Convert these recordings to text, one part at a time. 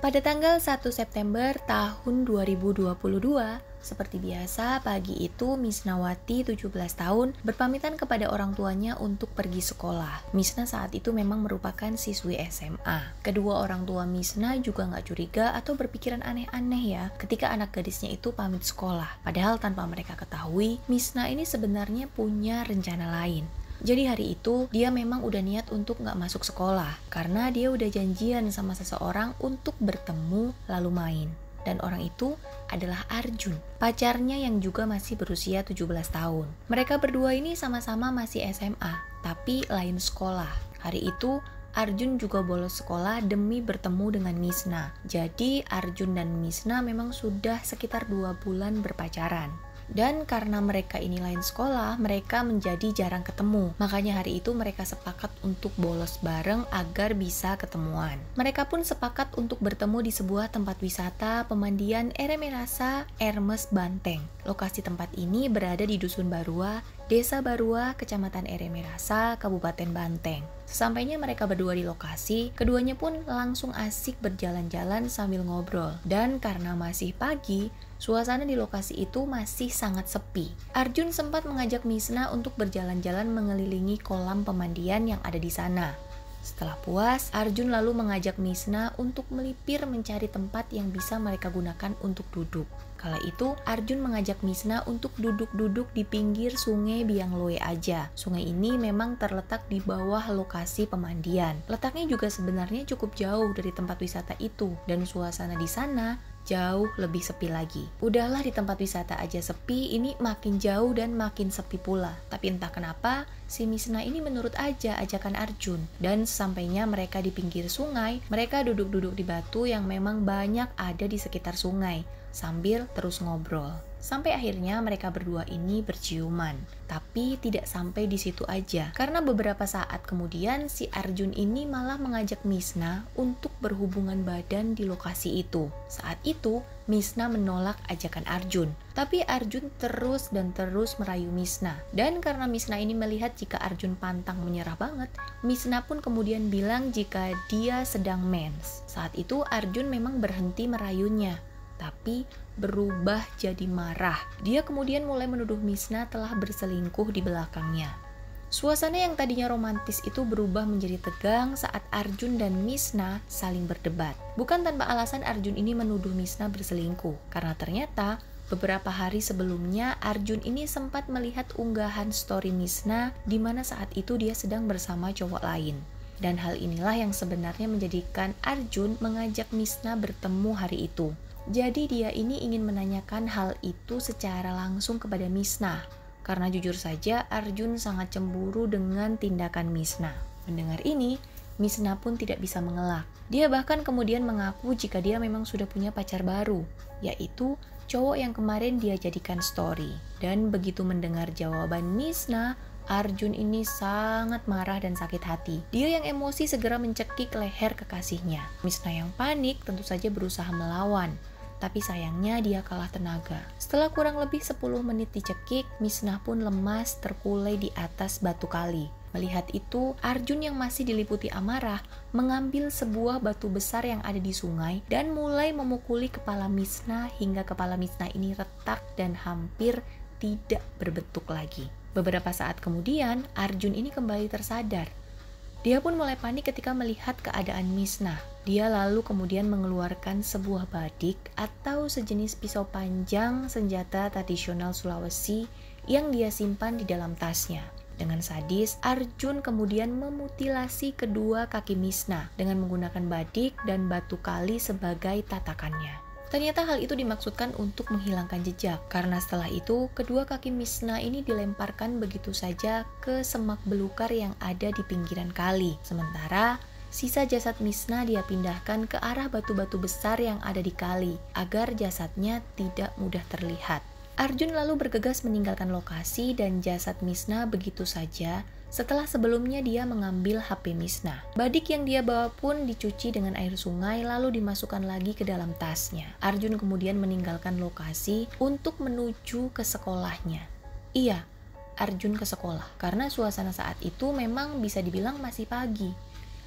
Pada tanggal 1 September tahun 2022, seperti biasa pagi itu Misnawati 17 tahun berpamitan kepada orang tuanya untuk pergi sekolah. Misna saat itu memang merupakan siswi SMA. Kedua orang tua Misna juga nggak curiga atau berpikiran aneh-aneh ya ketika anak gadisnya itu pamit sekolah. Padahal tanpa mereka ketahui, Misna ini sebenarnya punya rencana lain. Jadi hari itu dia memang udah niat untuk gak masuk sekolah karena dia udah janjian sama seseorang untuk bertemu lalu main. Dan orang itu adalah Arjun, pacarnya yang juga masih berusia 17 tahun. Mereka berdua ini sama-sama masih SMA, tapi lain sekolah. Hari itu Arjun juga bolos sekolah demi bertemu dengan Misna. Jadi Arjun dan Misna memang sudah sekitar 2 bulan berpacaran. Dan karena mereka ini lain sekolah, mereka menjadi jarang ketemu. Makanya hari itu mereka sepakat untuk bolos bareng agar bisa ketemuan. Mereka pun sepakat untuk bertemu di sebuah tempat wisata pemandian Eremerasa, Ermes, Banteng. Lokasi tempat ini berada di Dusun Barua, Desa Barua, Kecamatan Eremerasa, Kabupaten Banteng. Sesampainya mereka berdua di lokasi, keduanya pun langsung asik berjalan-jalan sambil ngobrol. Dan karena masih pagi, suasana di lokasi itu masih sangat sepi. Arjun sempat mengajak Misna untuk berjalan-jalan mengelilingi kolam pemandian yang ada di sana. Setelah puas, Arjun lalu mengajak Misna untuk melipir mencari tempat yang bisa mereka gunakan untuk duduk. Kala itu, Arjun mengajak Misna untuk duduk-duduk di pinggir sungai Biangloe aja. Sungai ini memang terletak di bawah lokasi pemandian. Letaknya juga sebenarnya cukup jauh dari tempat wisata itu, dan suasana di sana jauh lebih sepi lagi. Udahlah di tempat wisata aja sepi, ini makin jauh dan makin sepi pula. Tapi entah kenapa, si Misna ini menurut aja ajakan Arjun. Dan sesampainya mereka di pinggir sungai, mereka duduk-duduk di batu yang memang banyak ada di sekitar sungai, sambil terus ngobrol. Sampai akhirnya mereka berdua ini berciuman. Tapi tidak sampai di situ aja. Karena beberapa saat kemudian si Arjun ini malah mengajak Misna untuk berhubungan badan di lokasi itu. Saat itu Misna menolak ajakan Arjun. Tapi Arjun terus dan terus merayu Misna. Dan karena Misna ini melihat jika Arjun pantang menyerah banget, Misna pun kemudian bilang jika dia sedang mens. Saat itu Arjun memang berhenti merayunya, tapi berubah jadi marah. Dia kemudian mulai menuduh Misna telah berselingkuh di belakangnya. Suasana yang tadinya romantis itu berubah menjadi tegang saat Arjun dan Misna saling berdebat. Bukan tanpa alasan Arjun ini menuduh Misna berselingkuh, karena ternyata beberapa hari sebelumnya Arjun ini sempat melihat unggahan story Misna di mana saat itu dia sedang bersama cowok lain. Dan hal inilah yang sebenarnya menjadikan Arjun mengajak Misna bertemu hari itu. Jadi dia ini ingin menanyakan hal itu secara langsung kepada Misna. Karena jujur saja Arjun sangat cemburu dengan tindakan Misna. Mendengar ini, Misna pun tidak bisa mengelak. Dia bahkan kemudian mengaku jika dia memang sudah punya pacar baru, yaitu cowok yang kemarin dia jadikan story. Dan begitu mendengar jawaban Misna, Arjun ini sangat marah dan sakit hati. Dia yang emosi segera mencekik leher kekasihnya. Misna yang panik tentu saja berusaha melawan. Tapi sayangnya dia kalah tenaga. Setelah kurang lebih 10 menit dicekik, Misna pun lemas terkulai di atas batu kali. Melihat itu, Arjun yang masih diliputi amarah mengambil sebuah batu besar yang ada di sungai dan mulai memukuli kepala Misna hingga kepala Misna ini retak dan hampir tidak berbentuk lagi. Beberapa saat kemudian, Arjun ini kembali tersadar. Dia pun mulai panik ketika melihat keadaan Misna. Dia lalu kemudian mengeluarkan sebuah badik atau sejenis pisau panjang senjata tradisional Sulawesi yang dia simpan di dalam tasnya. Dengan sadis, Arjun kemudian memutilasi kedua kaki Misna dengan menggunakan badik dan batu kali sebagai tatakannya. Ternyata hal itu dimaksudkan untuk menghilangkan jejak, karena setelah itu kedua kaki Misna ini dilemparkan begitu saja ke semak belukar yang ada di pinggiran kali. Sementara sisa jasad Misna dia pindahkan ke arah batu-batu besar yang ada di kali, agar jasadnya tidak mudah terlihat. Arjun lalu bergegas meninggalkan lokasi dan jasad Misna begitu saja. Setelah sebelumnya dia mengambil HP Misna. Badik yang dia bawa pun dicuci dengan air sungai lalu dimasukkan lagi ke dalam tasnya. Arjun kemudian meninggalkan lokasi untuk menuju ke sekolahnya. Iya, Arjun ke sekolah karena suasana saat itu memang bisa dibilang masih pagi.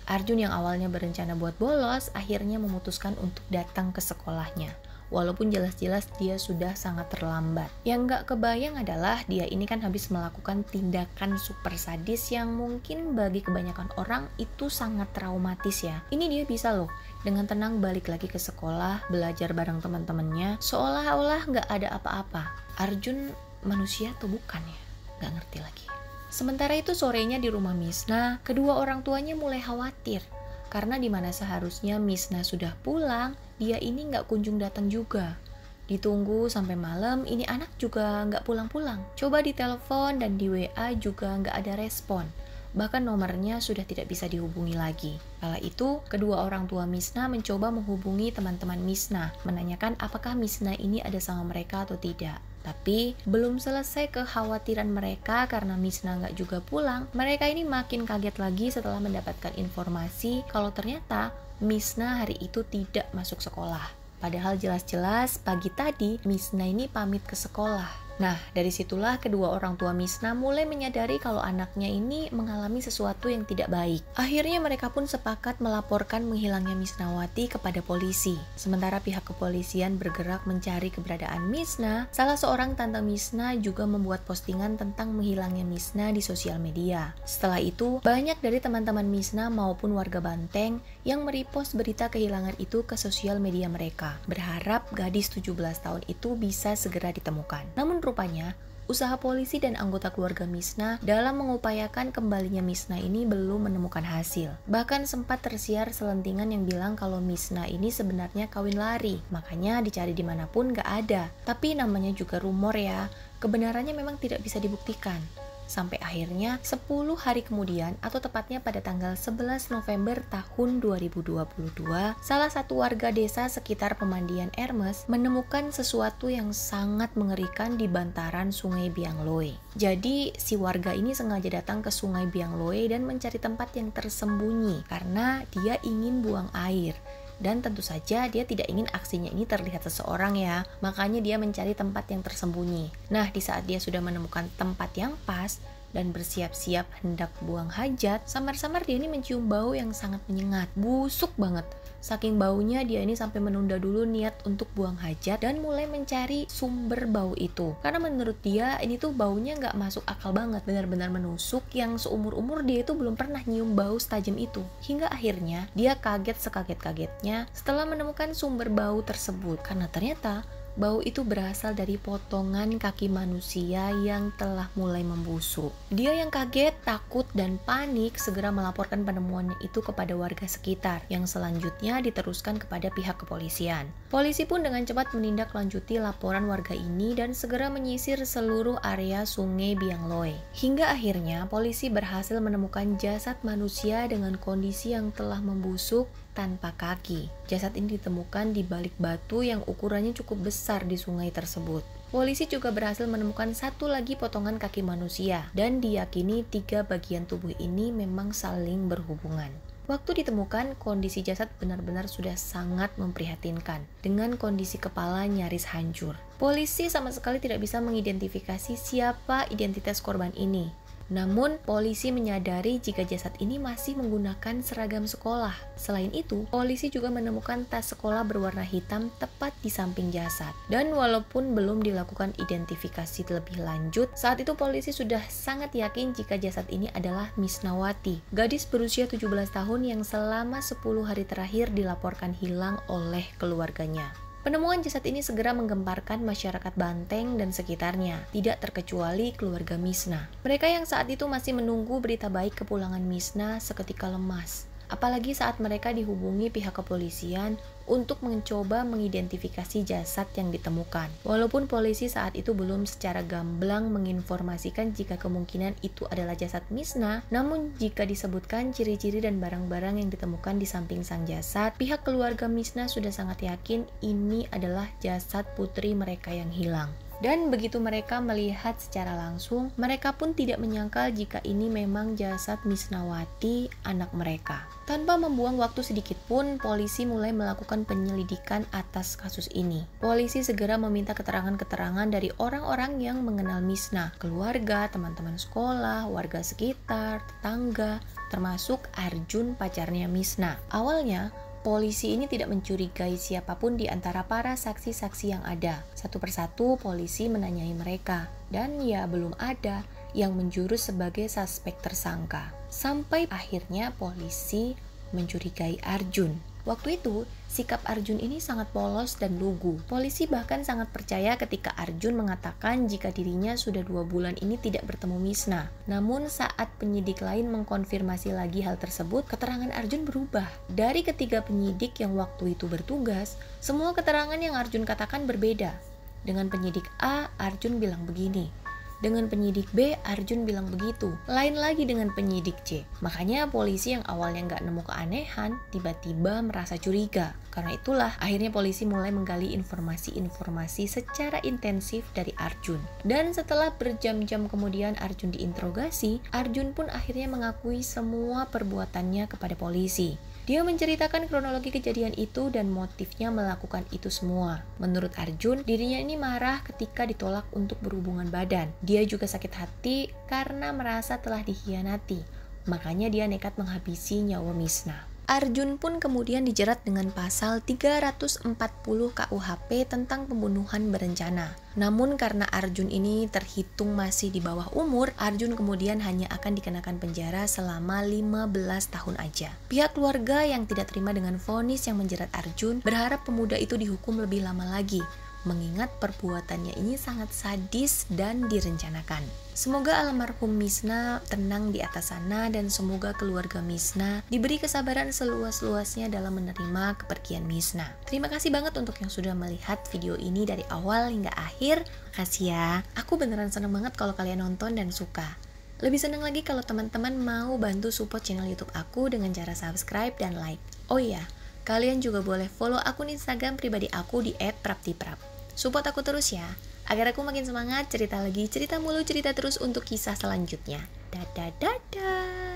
Arjun yang awalnya berencana buat bolos, akhirnya memutuskan untuk datang ke sekolahnya. Walaupun jelas-jelas dia sudah sangat terlambat. Yang nggak kebayang adalah dia ini kan habis melakukan tindakan super sadis yang mungkin bagi kebanyakan orang itu sangat traumatis ya. Ini dia bisa loh dengan tenang balik lagi ke sekolah, belajar bareng teman-temannya, seolah-olah nggak ada apa-apa. Arjun manusia atau bukan ya? Nggak ngerti lagi. Sementara itu sorenya di rumah Misna, kedua orang tuanya mulai khawatir. Karena dimana seharusnya Misna sudah pulang, dia ini nggak kunjung datang juga. Ditunggu sampai malam, ini anak juga nggak pulang-pulang. Coba ditelepon dan di WA juga nggak ada respon. Bahkan nomornya sudah tidak bisa dihubungi lagi. Kala itu, kedua orang tua Misna mencoba menghubungi teman-teman Misna, menanyakan apakah Misna ini ada sama mereka atau tidak. Tapi, belum selesai kekhawatiran mereka karena Misna nggak juga pulang, mereka ini makin kaget lagi setelah mendapatkan informasi kalau ternyata Misna hari itu tidak masuk sekolah. Padahal jelas-jelas pagi tadi Misna ini pamit ke sekolah. Nah, dari situlah kedua orang tua Misna mulai menyadari kalau anaknya ini mengalami sesuatu yang tidak baik. Akhirnya mereka pun sepakat melaporkan menghilangnya Misnawati kepada polisi. Sementara pihak kepolisian bergerak mencari keberadaan Misna, salah seorang tante Misna juga membuat postingan tentang menghilangnya Misna di sosial media. Setelah itu, banyak dari teman-teman Misna maupun warga Banteng yang merepost berita kehilangan itu ke sosial media mereka, berharap gadis 17 tahun itu bisa segera ditemukan. Namun rupanya, usaha polisi dan anggota keluarga Misna dalam mengupayakan kembalinya Misna ini belum menemukan hasil. Bahkan sempat tersiar selentingan yang bilang kalau Misna ini sebenarnya kawin lari, makanya dicari dimanapun gak ada. Tapi namanya juga rumor ya, kebenarannya memang tidak bisa dibuktikan. Sampai akhirnya 10 hari kemudian atau tepatnya pada tanggal 11 November tahun 2022, salah satu warga desa sekitar pemandian Ermes menemukan sesuatu yang sangat mengerikan di bantaran Sungai Biangloe. Jadi si warga ini sengaja datang ke Sungai Biangloe dan mencari tempat yang tersembunyi karena dia ingin buang air. Dan tentu saja dia tidak ingin aksinya ini terlihat seseorang ya, makanya dia mencari tempat yang tersembunyi. Nah, di saat dia sudah menemukan tempat yang pas dan bersiap-siap hendak buang hajat, samar-samar dia ini mencium bau yang sangat menyengat, busuk banget. Saking baunya dia ini sampai menunda dulu niat untuk buang hajat dan mulai mencari sumber bau itu. Karena menurut dia ini tuh baunya nggak masuk akal banget, benar-benar menusuk yang seumur-umur dia itu belum pernah nyium bau setajam itu. Hingga akhirnya dia kaget sekaget-kagetnya setelah menemukan sumber bau tersebut. Karena ternyata bau itu berasal dari potongan kaki manusia yang telah mulai membusuk. Dia yang kaget, takut, dan panik segera melaporkan penemuannya itu kepada warga sekitar, yang selanjutnya diteruskan kepada pihak kepolisian. Polisi pun dengan cepat menindaklanjuti laporan warga ini dan segera menyisir seluruh area Sungai Biangloe. Hingga akhirnya polisi berhasil menemukan jasad manusia dengan kondisi yang telah membusuk tanpa kaki. Jasad ini ditemukan di balik batu yang ukurannya cukup besar di sungai tersebut. Polisi juga berhasil menemukan satu lagi potongan kaki manusia dan diyakini 3 bagian tubuh ini memang saling berhubungan. Waktu ditemukan, kondisi jasad benar-benar sudah sangat memprihatinkan, dengan kondisi kepala nyaris hancur. Polisi sama sekali tidak bisa mengidentifikasi siapa identitas korban ini. Namun, polisi menyadari jika jasad ini masih menggunakan seragam sekolah. Selain itu, polisi juga menemukan tas sekolah berwarna hitam tepat di samping jasad. Dan walaupun belum dilakukan identifikasi lebih lanjut, saat itu polisi sudah sangat yakin jika jasad ini adalah Misnawati, gadis berusia 17 tahun yang selama 10 hari terakhir dilaporkan hilang oleh keluarganya. Penemuan jasad ini segera menggemparkan masyarakat Banteng dan sekitarnya, tidak terkecuali keluarga Misna. Mereka yang saat itu masih menunggu berita baik kepulangan Misna seketika lemas. Apalagi saat mereka dihubungi pihak kepolisian untuk mencoba mengidentifikasi jasad yang ditemukan. Walaupun polisi saat itu belum secara gamblang menginformasikan jika kemungkinan itu adalah jasad Misna, namun jika disebutkan ciri-ciri dan barang-barang yang ditemukan di samping sang jasad, pihak keluarga Misna sudah sangat yakin ini adalah jasad putri mereka yang hilang. Dan begitu mereka melihat secara langsung, mereka pun tidak menyangkal jika ini memang jasad Misnawati, anak mereka. Tanpa membuang waktu sedikit pun, polisi mulai melakukan penyelidikan atas kasus ini. Polisi segera meminta keterangan-keterangan dari orang-orang yang mengenal Misna, keluarga, teman-teman sekolah, warga sekitar, tetangga, termasuk Arjun, pacarnya Misna. Awalnya, polisi ini tidak mencurigai siapapun di antara para saksi-saksi yang ada. Satu persatu polisi menanyai mereka, dan ya belum ada yang menjurus sebagai suspek tersangka. Sampai akhirnya polisi mencurigai Arjun. Waktu itu, sikap Arjun ini sangat polos dan lugu. Polisi bahkan sangat percaya ketika Arjun mengatakan jika dirinya sudah 2 bulan ini tidak bertemu Misna. Namun saat penyidik lain mengkonfirmasi lagi hal tersebut, keterangan Arjun berubah. Dari ketiga penyidik yang waktu itu bertugas, semua keterangan yang Arjun katakan berbeda. Dengan penyidik A, Arjun bilang begini. Dengan penyidik B, Arjun bilang begitu. Lain lagi dengan penyidik C. Makanya polisi yang awalnya nggak nemu keanehan, tiba-tiba merasa curiga. Karena itulah, akhirnya polisi mulai menggali informasi-informasi secara intensif dari Arjun. Dan setelah berjam-jam kemudian Arjun diinterogasi, Arjun pun akhirnya mengakui semua perbuatannya kepada polisi. Dia menceritakan kronologi kejadian itu dan motifnya melakukan itu semua. Menurut Arjun, dirinya ini marah ketika ditolak untuk berhubungan badan. Dia juga sakit hati karena merasa telah dikhianati. Makanya dia nekat menghabisi nyawa Misna. Arjun pun kemudian dijerat dengan pasal 340 KUHP tentang pembunuhan berencana. Namun karena Arjun ini terhitung masih di bawah umur, Arjun kemudian hanya akan dikenakan penjara selama 15 tahun aja. Pihak keluarga yang tidak terima dengan vonis yang menjerat Arjun berharap pemuda itu dihukum lebih lama lagi, mengingat perbuatannya ini sangat sadis dan direncanakan. Semoga almarhum Misna tenang di atas sana dan semoga keluarga Misna diberi kesabaran seluas-luasnya dalam menerima kepergian Misna. Terima kasih banget untuk yang sudah melihat video ini dari awal hingga akhir. Makasih ya. Aku beneran seneng banget kalau kalian nonton dan suka. Lebih seneng lagi kalau teman-teman mau bantu support channel YouTube aku dengan cara subscribe dan like. Oh iya, kalian juga boleh follow akun Instagram pribadi aku di @praptiprap. Support aku terus ya, agar aku makin semangat cerita lagi, cerita mulu, cerita terus untuk kisah selanjutnya. Dadah.